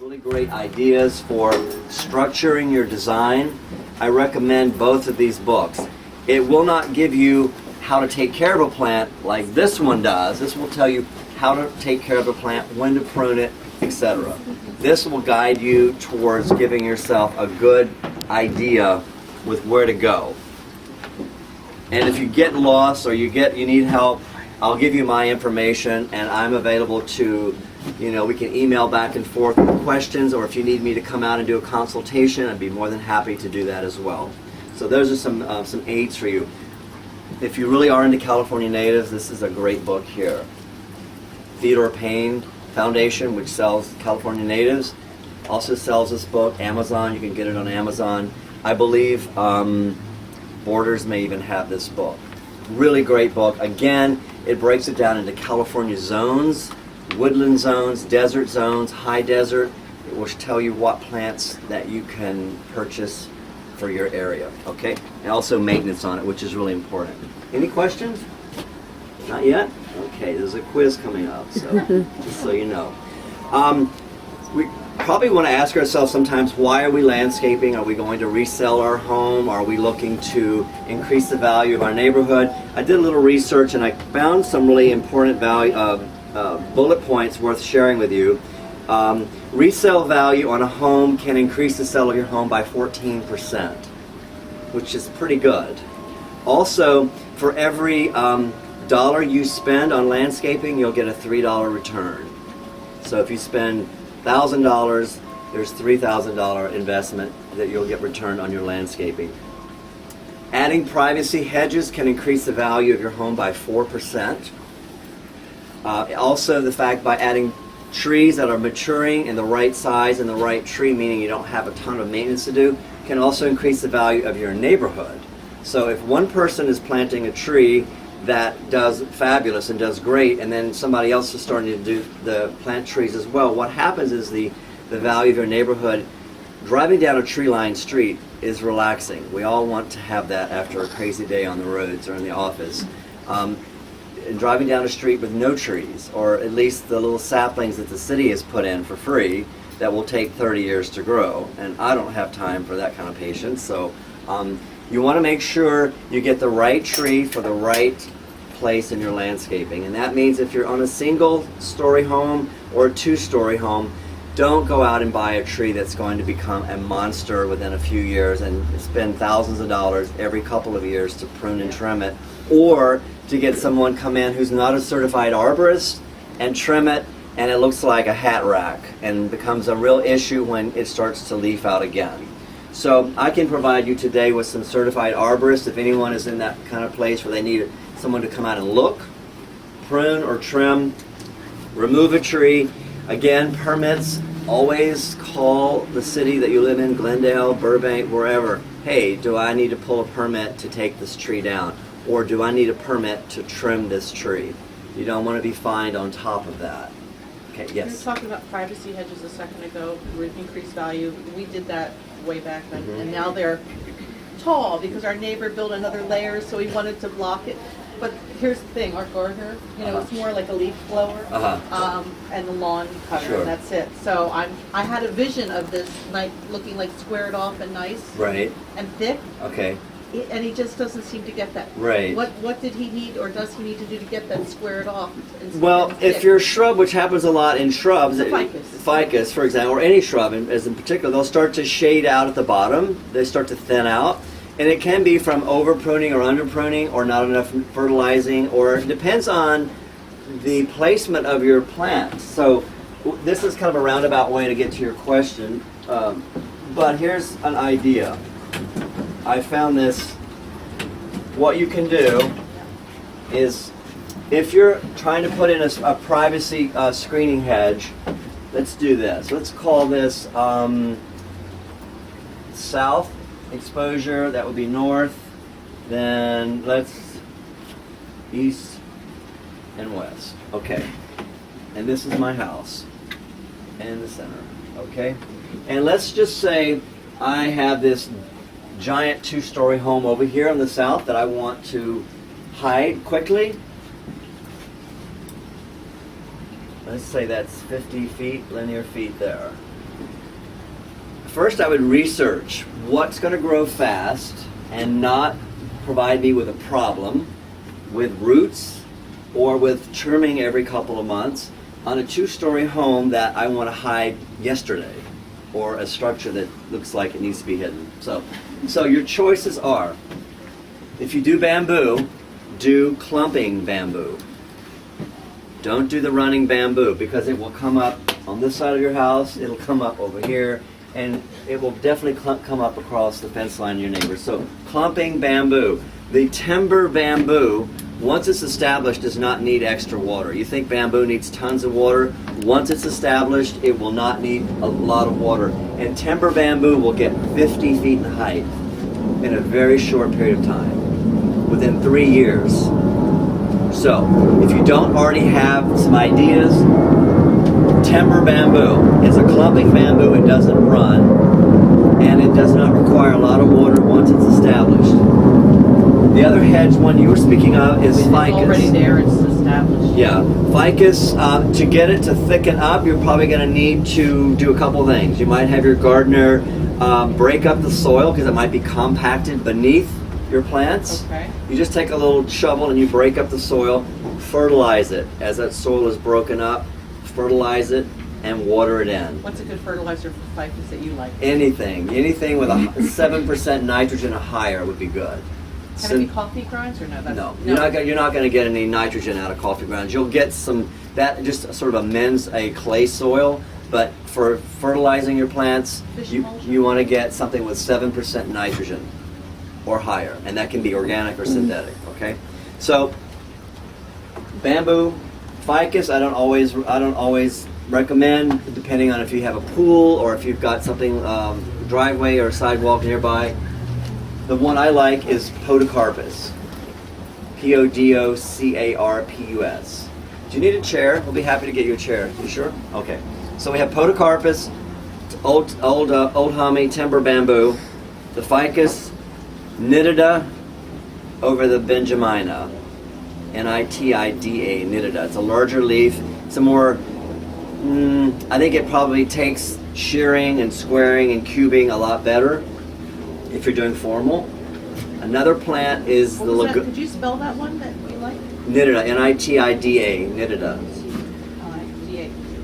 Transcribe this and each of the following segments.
really great ideas for structuring your design. I recommend both of these books. It will not give you how to take care of a plant like this one does. This will tell you how to take care of a plant, when to prune it, etc. This will guide you towards giving yourself a good idea with where to go. And if you get lost or you need help, I'll give you my information, and I'm available to, we can email back and forth with questions, or if you need me to come out and do a consultation, I'd be more than happy to do that as well. So those are some aids for you. If you really are into California natives, this is a great book here. Theodore Payne Foundation, which sells California natives, also sells this book. Amazon, you can get it on Amazon. I believe Borders may even have this book. Really great book. Again, it breaks it down into California zones, woodland zones, desert zones, high desert. It will tell you what plants that you can purchase for your area, okay? And also maintenance on it, which is really important. Any questions? Not yet? Okay, there's a quiz coming up, so just so you know. We probably want to ask ourselves sometimes, why are we landscaping? Are we going to resell our home? Are we looking to increase the value of our neighborhood? I did a little research and I found some really important bullet points worth sharing with you. Resale value on a home can increase the sale of your home by 14%, which is pretty good. Also, for every dollar you spend on landscaping, you'll get a $3 return. So if you spend $1,000, there's $3,000 investment that you'll get returned on your landscaping. Adding privacy hedges can increase the value of your home by 4%. Also, the fact by adding trees that are maturing in the right size and the right tree, meaning you don't have a ton of maintenance to do, can also increase the value of your neighborhood. So if one person is planting a tree that does fabulous and does great, and then somebody else is starting to do the plant trees as well, what happens is the value of your neighborhood, driving down a tree-lined street is relaxing. We all want to have that after a crazy day on the roads or in the office. And driving down a street with no trees, or at least the little saplings that the city has put in for free that will take 30 years to grow, and I don't have time for that kind of patience. So you want to make sure you get the right tree for the right place in your landscaping. And that means if you're on a single-story home or a two-story home, don't go out and buy a tree that's going to become a monster within a few years and spend thousands of dollars every couple of years to prune and trim it, or to get someone come in who's not a certified arborist and trim it, and it looks like a hat rack and becomes a real issue when it starts to leaf out again. So I can provide you today with some certified arborists if anyone is in that kind of place where they need someone to come out and look, prune or trim, remove a tree. Again, permits, always call the city that you live in, Glendale, Burbank, wherever. Hey, do I need to pull a permit to take this tree down? Or do I need a permit to trim this tree? You don't want to be fined on top of that. Okay, yes? You were talking about privacy hedges a second ago, increased value. We did that way back then, and now they're tall because our neighbor built another layer, so we wanted to block it. But here's the thing, our gardener, it's more like a leaf blower, and the lawn cutter, Sure. and that's it. So I had a vision of this looking like squared off and nice, Right. and thick. Okay. And he just doesn't seem to get that. Right. What did he need, or does he need to do to get that squared off? Well, if you're a shrub, which happens a lot in shrubs, Ficus, for example, or any shrub as in particular, they'll start to shade out at the bottom. They start to thin out. And it can be from over pruning or under pruning, or not enough fertilizing, or it depends on the placement of your plant. So this is kind of a roundabout way to get to your question. But here's an idea. I found this. What you can do is, if you're trying to put in a privacy screening hedge, let's do this. Let's call this south exposure. That would be north. Then let's east and west. Okay. And this is my house in the center. Okay. And let's just say I have this giant two-story home over here in the south that I want to hide quickly. Let's say that's 50 feet, linear feet there. First, I would research what's going to grow fast and not provide me with a problem with roots or with trimming every couple of months on a 2-story home that I want to hide yesterday, or a structure that looks like it needs to be hidden. So your choices are, if you do bamboo, do clumping bamboo. Don't do the running bamboo, because it will come up on this side of your house, it'll come up over here, and it will definitely come up across the fence line of your neighbor. So clumping bamboo. The timber bamboo, once it's established, does not need extra water. You think bamboo needs tons of water? Once it's established, it will not need a lot of water. And timber bamboo will get 50 feet in height in a very short period of time, within 3 years. So, if you don't already have some ideas, timber bamboo is a clumping bamboo. It doesn't run, and it does not require a lot of water once it's established. The other hedge one you were speaking of is ficus. It's already there, it's established. Yeah, ficus, to get it to thicken up, you're probably going to need to do a couple things. You might have your gardener break up the soil, because it might be compacted beneath your plants. Okay. You just take a little shovel and you break up the soil, fertilize it. As that soil is broken up, fertilize it and water it in. What's a good fertilizer for ficus that you like? Anything with a 7% nitrogen or higher would be good. Can it be coffee grinds or no? No, you're not going to get any nitrogen out of coffee grounds. You'll get some, that just sort of amends a clay soil, but for fertilizing your plants, you want to get something with 7% nitrogen or higher, and that can be organic or synthetic, okay? So, bamboo, ficus, I don't always recommend, depending on if you have a pool or if you've got something, driveway or sidewalk nearby. The one I like is podocarpus. Podocarpus. Do you need a chair? We'll be happy to get you a chair. You sure? Okay. So we have podocarpus, old homie timber bamboo, the ficus, nitida over the benjamina, Nitida, nitida. It's a larger leaf. It's a more, I think it probably takes shearing and squaring and cubing a lot better if you're doing formal. Another plant is Could you spell that one that you like? Nitida, Nitida, nitida.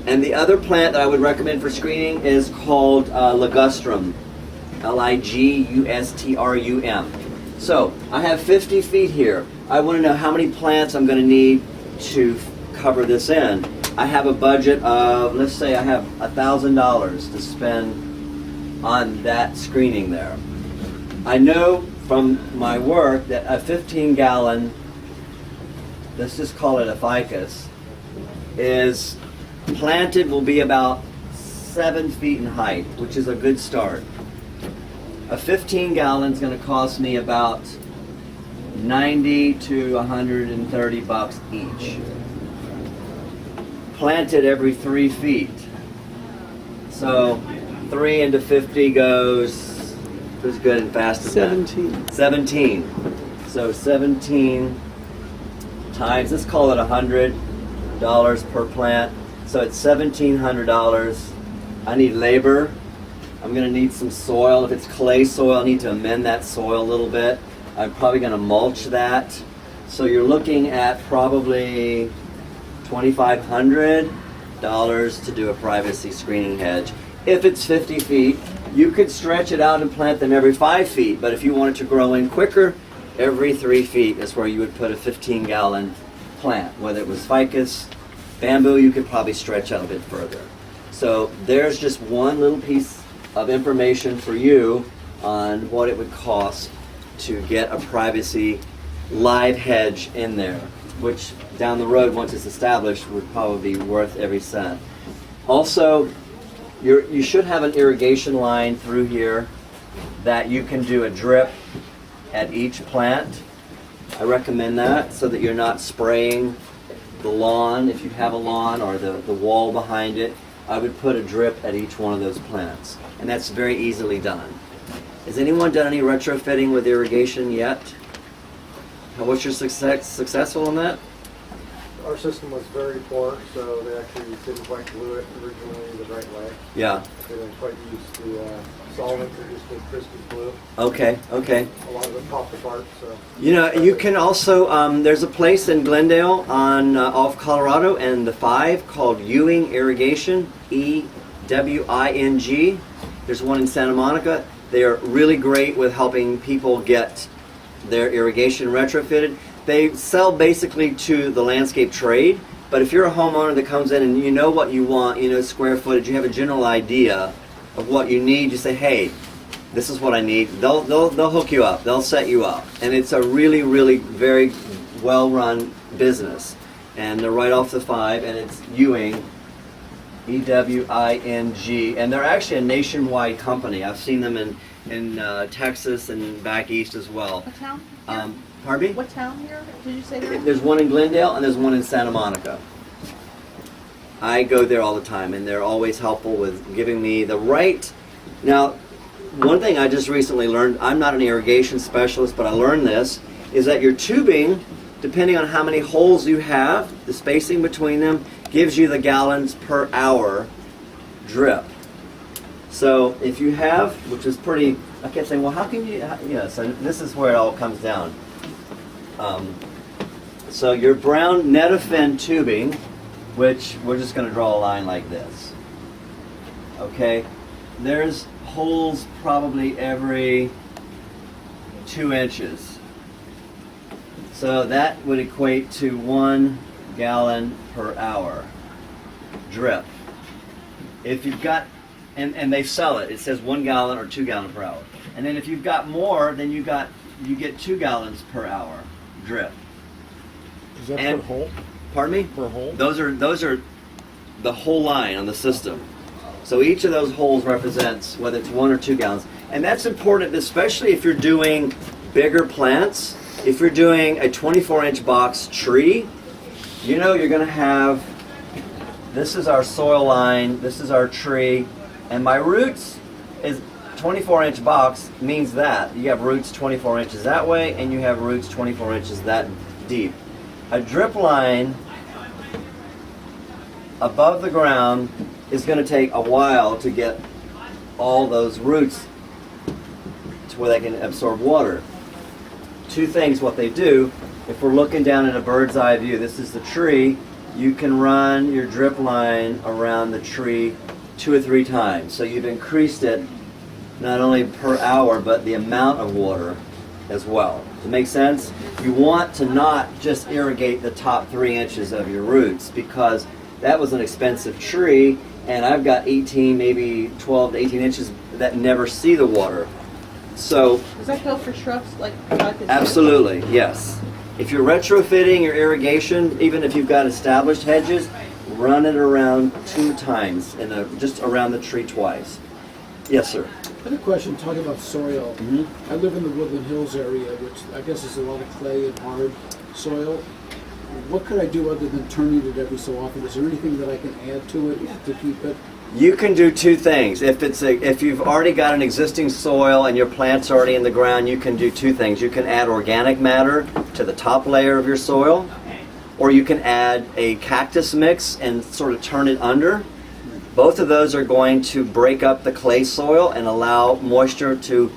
And the other plant that I would recommend for screening is called ligustrum, Ligustrum. So I have 50 feet here. I want to know how many plants I'm going to need to cover this in. I have a budget of, let's say I have $1,000 to spend on that screening there. I know from my work that a 15-gallon, let's just call it a ficus, is planted will be about 7 feet in height, which is a good start. A 15-gallon is going to cost me about 90 to 130 bucks each. Planted every 3 feet. So 3 into 50 goes good and fast as 17. 17. So 17 times, let's call it $100 per plant. So it's $1,700. I need labor. I'm going to need some soil. If it's clay soil, I need to amend that soil a little bit. I'm probably going to mulch that. So you're looking at probably $2,500 to do a privacy screening hedge. If it's 50 feet, you could stretch it out and plant them every 5 feet, but if you want it to grow in quicker, every 3 feet is where you would put a 15-gallon plant. Whether it was ficus, bamboo, you could probably stretch out a bit further. So there's just one little piece of information for you on what it would cost to get a privacy live hedge in there, which down the road, once it's established, would probably be worth every cent. Also, you should have an irrigation line through here that you can do a drip at each plant. I recommend that so that you're not spraying the lawn, if you have a lawn, or the wall behind it. I would put a drip at each one of those plants, and that's very easily done. Has anyone done any retrofitting with irrigation yet? What's your successful on that? Our system was very poor, so they actually didn't quite glue it originally the right way. Yeah. They didn't quite use the solvent, they just did crispy glue. Okay. Okay. A lot of it popped apart, so. You know, you can also, there's a place in Glendale on off Colorado and the 5 called Ewing Irrigation, EWING. There's one in Santa Monica. They are really great with helping people get their irrigation retrofitted. They sell basically to the landscape trade, but if you're a homeowner that comes in and you know what you want, you know, square footage, you have a general idea of what you need, you say, hey, this is what I need. They'll hook you up. They'll set you up. And it's a really, really very well-run business. And they're right off the 5, and it's Ewing, EWING. And they're actually a nationwide company. I've seen them in Texas and back east as well. What town? Pardon me? What town here? Did you say that? There's one in Glendale and there's one in Santa Monica. I go there all the time, and they're always helpful with giving me the right. Now, one thing I just recently learned, I'm not an irrigation specialist, but I learned this, is that your tubing, depending on how many holes you have, the spacing between them, gives you the gallons per hour drip. So if you have, which is pretty, I kept saying, well, how can you, yes, and this is where it all comes down. So your brown Netafin tubing, which we're just going to draw a line like this. Okay, there's holes probably every 2 inches. So that would equate to 1 gallon per hour drip. If you've got, and they sell it, it says 1 gallon or 2 gallon per hour. And then if you've got more, then you get 2 gallons per hour drip. Is that And- per hole? Pardon me? Per hole? Those are the whole line on the system. So each of those holes represents whether it's 1 or 2 gallons. And that's important, especially if you're doing bigger plants. If you're doing a 24-inch box tree, you know you're going to have, this is our soil line, this is our tree, and my roots is 24-inch box means that. You have roots 24 inches that way, and you have roots 24 inches that deep. A drip line above the ground is going to take a while to get all those roots to where they can absorb water. 2 things what they do, if we're looking down at a bird's eye view, this is the tree, you can run your drip line around the tree 2 or 3 times. So you've increased it not only per hour, but the amount of water as well. Does it make sense? You want to not just irrigate the top 3 inches of your roots, because that was an expensive tree, and I've got 18, maybe 12 to 18 inches that never see the water. So Does that go for shrubs like absolutely, yes. If you're retrofitting your irrigation, even if you've got established hedges, run it around 2 times, just around the tree twice. Yes, sir. I have a question talking about soil. I live in the Woodland Hills area, which I guess is a lot of clay and hard soil. What could I do other than turning it every so often? Is there anything that I can add to it to keep it? You can do 2 things. If you've already got an existing soil and your plant's already in the ground, you can do 2 things. You can add organic matter to the top layer of your soil, or you can add a cactus mix and sort of turn it under. Both of those are going to break up the clay soil and allow moisture to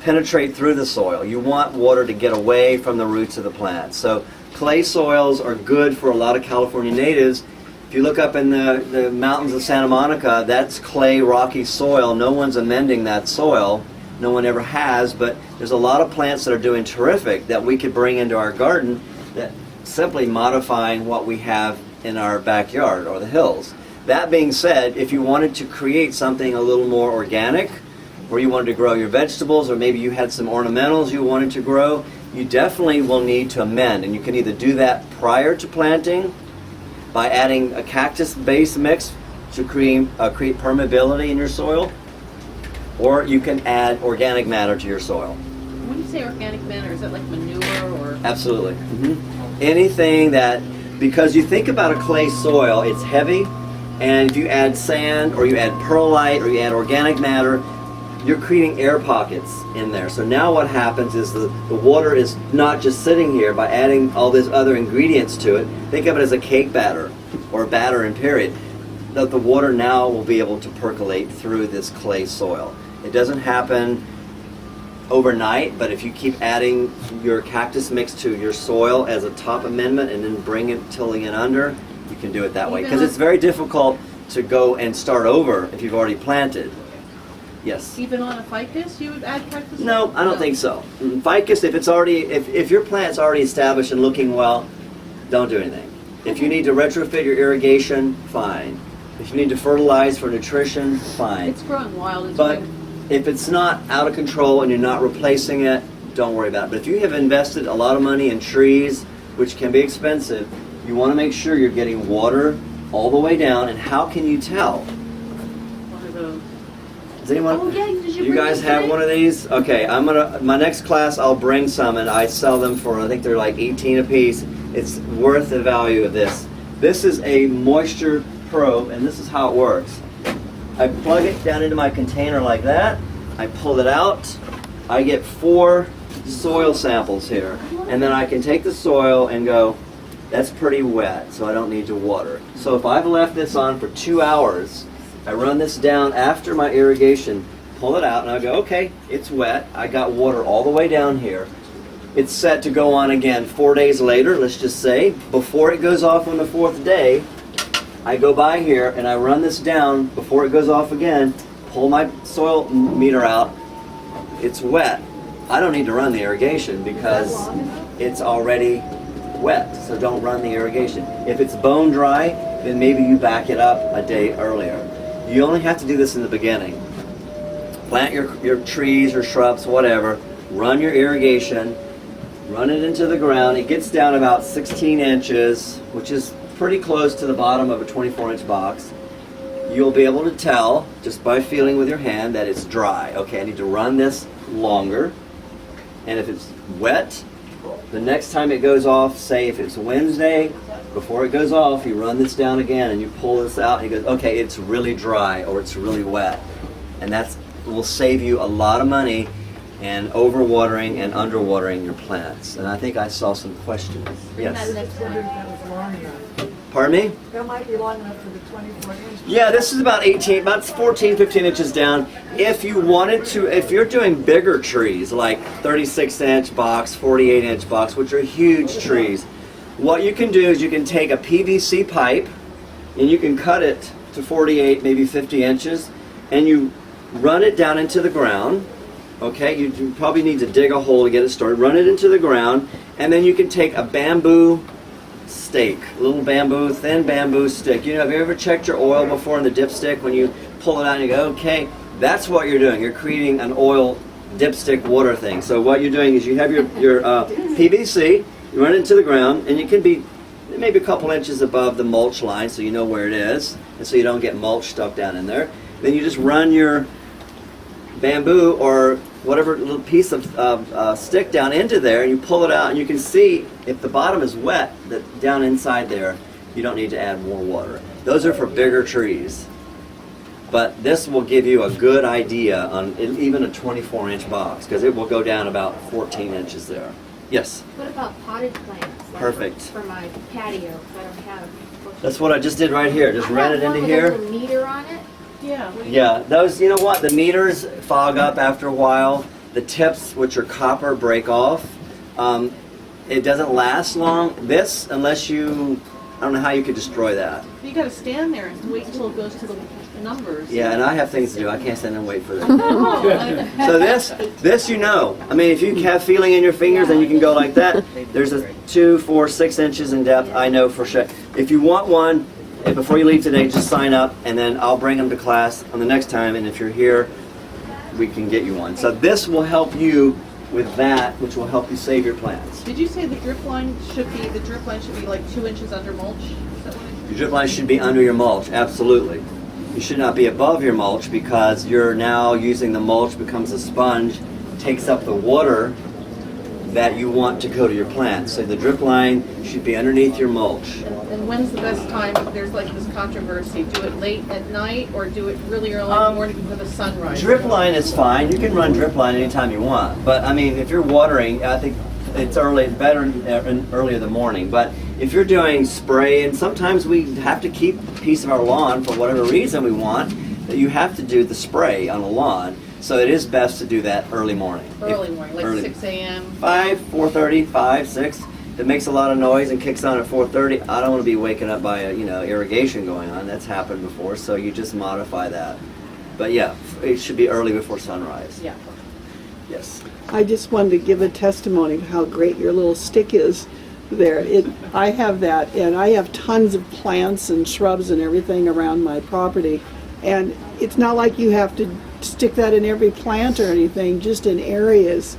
penetrate through the soil. You want water to get away from the roots of the plant. So clay soils are good for a lot of California natives. If you look up in the mountains of Santa Monica, that's clay, rocky soil. No one's amending that soil. No one ever has, but there's a lot of plants that are doing terrific that we could bring into our garden, that simply modifying what we have in our backyard or the hills. That being said, if you wanted to create something a little more organic, or you wanted to grow your vegetables, or maybe you had some ornamentals you wanted to grow, you definitely will need to amend. And you can either do that prior to planting by adding a cactus-based mix to create permeability in your soil, or you can add organic matter to your soil. When you say organic matter, is that like manure or? Absolutely. Anything that, because you think about a clay soil, it's heavy, and if you add sand or you add perlite or you add organic matter, you're creating air pockets in there. So now what happens is the water is not just sitting here by adding all these other ingredients to it. Think of it as a cake batter or a batter in period. That the water now will be able to percolate through this clay soil. It doesn't happen overnight, but if you keep adding your cactus mix to your soil as a top amendment and then tilling it under, you can do it that way. Because it's very difficult to go and start over if you've already planted. Yes. Even on a ficus, you would add cactus? No, I don't think so. Ficus, if your plant's already established and looking well, don't do anything. If you need to retrofit your irrigation, fine. If you need to fertilize for nutrition, fine. It's growing wild. It's But big. if it's not out of control and you're not replacing it, don't worry about it. But if you have invested a lot of money in trees, which can be expensive, you want to make sure you're getting water all the way down. And how can you tell? One of those. Does anyone? Oh, yeah, did you You bring guys this have today? one of these? Okay, my next class I'll bring some and I sell them for, I think they're like 18 a piece. It's worth the value of this. This is a moisture probe and this is how it works. I plug it down into my container like that. I pull it out. I get 4 soil samples here. And then I can take the soil and go, that's pretty wet, so I don't need to water. So if I've left this on for 2 hours, I run this down after my irrigation, pull it out, and I go, okay, it's wet. I got water all the way down here. It's set to go on again 4 days later, let's just say. Before it goes off on the 4th day, I go by here and I run this down before it goes off again, pull my soil meter out. It's wet. I don't need to run the irrigation because it's already wet, so don't run the irrigation. If it's bone dry, then maybe you back it up a day earlier. You only have to do this in the beginning. Plant your trees or shrubs, whatever, run your irrigation, run it into the ground. It gets down about 16 inches, which is pretty close to the bottom of a 24-inch box. You'll be able to tell just by feeling with your hand that it's dry. Okay, I need to run this longer. And if it's wet, the next time it goes off, say if it's Wednesday, before it goes off, you run this down again and you pull this out and you go, okay, it's really dry or it's really wet. And that will save you a lot of money and overwatering and underwatering your plants. And I think I saw some questions. Yes. That was long enough. Pardon me? That might be long enough for the 24 inch. Yeah, this is about 14, 15 inches down. If you wanted to, if you're doing bigger trees, like 36-inch box, 48-inch box, which are huge trees, what you can do is you can take a PVC pipe and you can cut it to 48, maybe 50 inches, and you run it down into the ground. Okay, you probably need to dig a hole to get it started. Run it into the ground, and then you can take a bamboo stake, little bamboo, thin bamboo stick. You know, have you ever checked your oil before in the dipstick when you pull it out and you go, okay, that's what you're doing. You're creating an oil dipstick water thing. So what you're doing is you have your PVC, you run it into the ground, and you can be maybe a couple inches above the mulch line so you know where it is, and so you don't get mulch stuck down in there. Then you just run your bamboo or whatever little piece of stick down into there, and you pull it out, and you can see if the bottom is wet, that down inside there, you don't need to add more water. Those are for bigger trees. But this will give you a good idea on even a 24-inch box, because it will go down about 14 inches there. Yes? What about potted plants? Like Perfect. For my patio, 'cause I don't have. That's what I just did right here. Just ran it into With here. a little meter on it. Yeah. Yeah, those, you know what, the meters fog up after a while. The tips, which are copper, break off. It doesn't last long. This, unless you, I don't know how you could destroy that. You gotta stand there and wait until it goes to the numbers. Yeah, and I have things to do. I can't stand and wait for that. Oh, I- So this you know. I mean, if you have feeling in your fingers, then you can go like that. There's a 2, 4, 6 inches in depth. I know for sure. If you want one, and before you leave today, just sign up, and then I'll bring them to class on the next time. And if you're here, we can get you one. So this will help you with that, which will help you save your plants. Did you say the drip line should be like 2 inches under mulch? Is that what Your drip line should be under your mulch, absolutely. You should not be above your mulch because you're now using the mulch, becomes a sponge, takes up the water that you want to go to your plants. So the drip line should be underneath your mulch. And when's the best time, if there's like this controversy, do it late at night or do it really early in the morning before the sunrise? Drip line is fine. You can run drip line anytime you want. But I mean, if you're watering, I think it's better early in the morning. But if you're doing spray, and sometimes we have to keep a piece of our lawn for whatever reason we want, that you have to do the spray on a lawn. So it is best to do that early morning. Early morning, like 6 a.m.? 5, 4:30, 5, 6. If it makes a lot of noise and kicks on at 4:30, I don't want to be waking up by irrigation going on. That's happened before, so you just modify that. But yeah, it should be early before sunrise. Yeah. Yes. I just wanted to give a testimony of how great your little stick is there. I have that, and I have tons of plants and shrubs and everything around my property. And it's not like you have to stick that in every plant or anything, just in areas.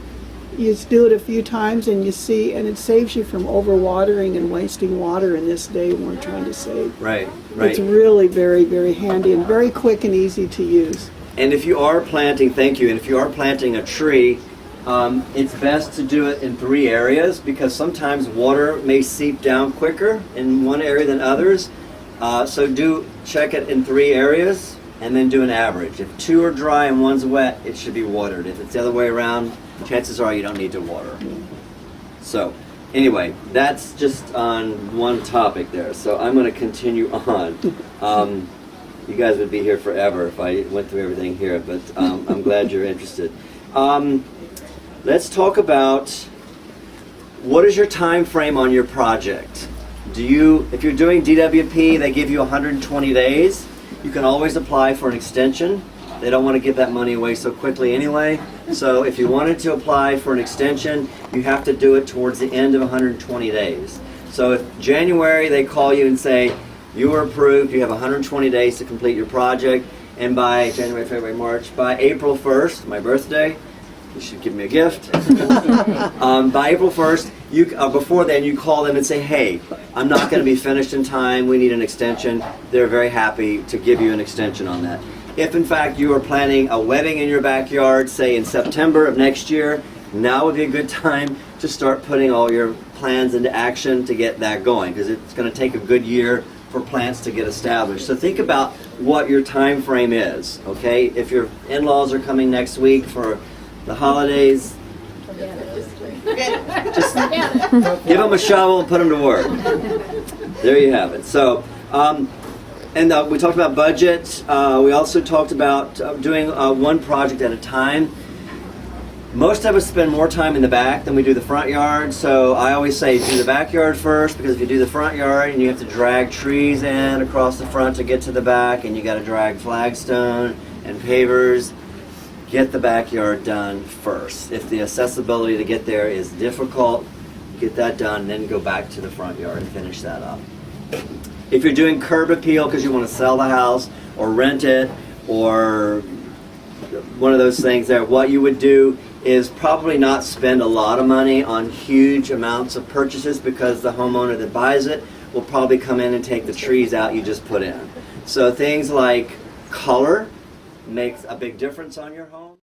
You just do it a few times and you see, and it saves you from overwatering and wasting water in this day when we're trying to save. Right, right. It's really very, very handy and very quick and easy to use. And if you are planting, thank you, and if you are planting a tree, it's best to do it in 3 areas because sometimes water may seep down quicker in one area than others. So check it in 3 areas and then do an average. If 2 are dry and 1's wet, it should be watered. If it's the other way around, chances are you don't need to water. So anyway, that's just on one topic there. So I'm going to continue on. You guys would be here forever if I went through everything here, but I'm glad you're interested. Let's talk about what is your time frame on your project. If you're doing DWP, they give you 120 days. You can always apply for an extension. They don't want to give that money away so quickly anyway. So if you wanted to apply for an extension, you have to do it towards the end of 120 days. So if January they call you and say, you are approved, you have 120 days to complete your project, and by January, February, March, by April 1st, my birthday, you should give me a gift. By April 1st, before then, you call them and say, hey, I'm not going to be finished in time, we need an extension. They're very happy to give you an extension on that. If in fact you are planning a wedding in your backyard, say in September of next year, now would be a good time to start putting all your plans into action to get that going, because it's going to take a good year for plants to get established. So think about what your time frame is, okay? If your in-laws are coming next week for the holidays, just give them a shovel and put them to work. There you have it. So, we talked about budget. We also talked about doing one project at a time. Most of us spend more time in the back than we do the front yard, so I always say do the backyard first, because if you do the front yard and you have to drag trees in across the front to get to the back, and you got to drag flagstone and pavers, get the backyard done first. If the accessibility to get there is difficult, get that done, then go back to the front yard and finish that up. If you're doing curb appeal because you want to sell the house or rent it or one of those things there, what you would do is probably not spend a lot of money on huge amounts of purchases, because the homeowner that buys it will probably come in and take the trees out you just put in. So things like color makes a big difference on your home.